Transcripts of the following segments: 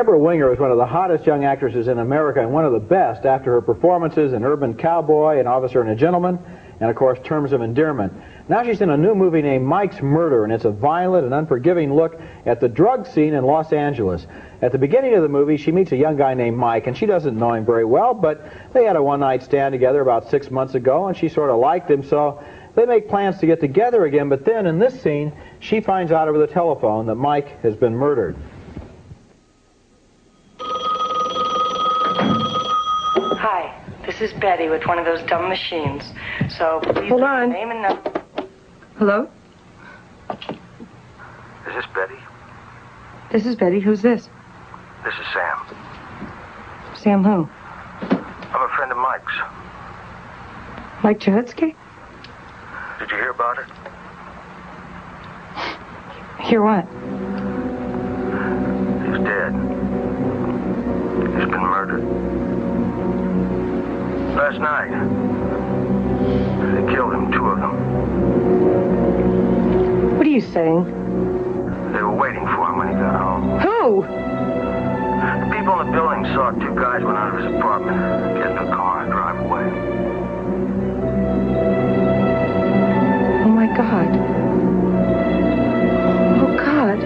Deborah Winger is one of the hottest young actresses in America and one of the best after her performances in Urban Cowboy, An Officer and a Gentleman, and of course Terms of Endearment. Now she's in a new movie named Mike's Murder, and it's a violent and unforgiving look at the drug scene in Los Angeles. At the beginning of the movie, she meets a young guy named Mike, and she doesn't know him very well, but they had a one-night stand together about 6 months ago, and she sort of liked him, so they make plans to get together again. But then in this scene, she finds out over the telephone that Mike has been murdered. Hi, this is Betty with one of those dumb machines. So please Hold on. Name and number. Hello? Is this Betty? This is Betty. Who's this? This is Sam. Sam who? I'm a friend of Mike's. Mike Jahutsky? Did you hear about it? Hear what? He's dead. He's been murdered. Last night, they killed him, 2 of them. What are you saying? They were waiting for him when he got home. Who? The people in the building saw 2 guys went out of his apartment, get in a car and drive away. Oh, my God. Oh, God.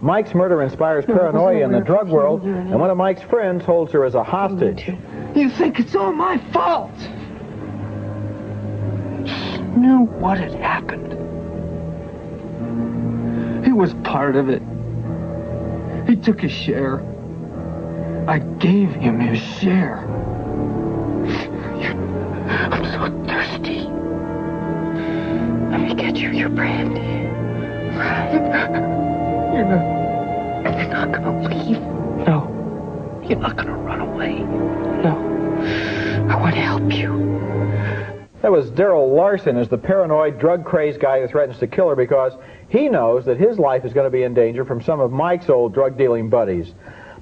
Mike's murder inspires paranoia in the drug world, and one of Mike's friends holds her as a hostage. You think it's all my fault? He knew what had happened. He was part of it. He took his share. I gave him his share. I'm so thirsty. Let me get you your brandy. You're not gonna leave. No. You're not gonna run away. No. I want to help you. That was Daryl Larson as the paranoid, drug-crazed guy who threatens to kill her because he knows that his life is going to be in danger from some of Mike's old drug-dealing buddies.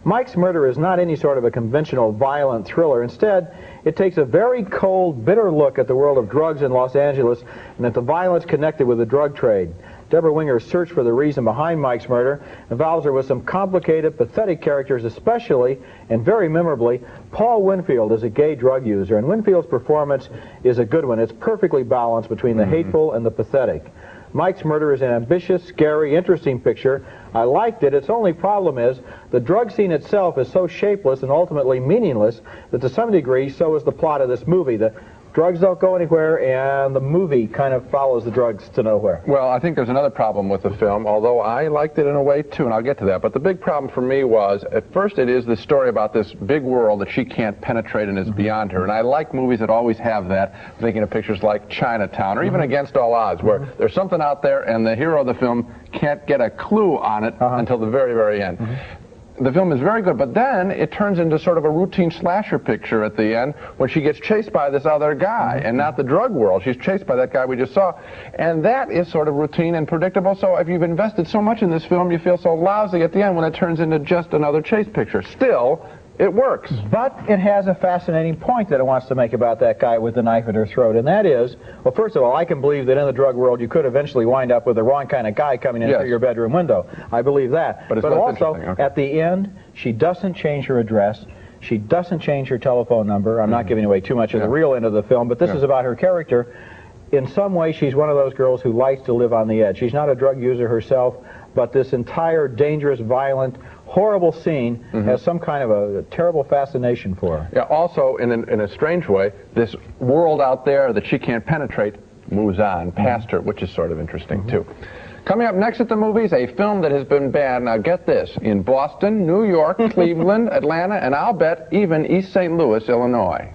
Mike's Murder is not any sort of a conventional violent thriller. Instead, it takes a very cold, bitter look at the world of drugs in Los Angeles and at the violence connected with the drug trade. Deborah Winger's search for the reason behind Mike's murder involves her with some complicated, pathetic characters, especially, and very memorably, Paul Winfield is a gay drug user, and Winfield's performance is a good one. It's perfectly balanced between the hateful and the pathetic. Mike's Murder is an ambitious, scary, interesting picture. I liked it. Its only problem is the drug scene itself is so shapeless and ultimately meaningless that to some degree so is the plot of this movie. The drugs don't go anywhere, and the movie kind of follows the drugs to nowhere. Well, I think there's another problem with the film, although I liked it in a way, too, and I'll get to that. But the big problem for me was, at first it is the story about this big world that she can't penetrate and is beyond her. And I like movies that always have that, thinking of pictures like Chinatown, or even Against All Odds, where there's something out there and the hero of the film can't get a clue on it until the very, very end. The film is very good, but then it turns into sort of a routine slasher picture at the end when she gets chased by this other guy, and not the drug world. She's chased by that guy we just saw, and that is sort of routine and predictable. So if you've invested so much in this film, you feel so lousy at the end when it turns into just another chase picture. Still, it works. But it has a fascinating point that it wants to make about that guy with the knife at her throat, and that is, well, first of all, I can believe that in the drug world you could eventually wind up with the wrong kind of guy coming in through your bedroom window. I believe that. But also, at the end, she doesn't change her address. She doesn't change her telephone number. I'm not giving away too much of the real end of the film, but this is about her character. In some way, she's one of those girls who likes to live on the edge. She's not a drug user herself, but this entire dangerous, violent, horrible scene has some kind of a terrible fascination for her. Yeah, also, in a strange way, this world out there that she can't penetrate moves on past her, which is sort of interesting, too. Coming up next at the movies, a film that has been banned, now get this, in Boston, New York, Cleveland, Atlanta, and I'll bet even East St. Louis, Illinois.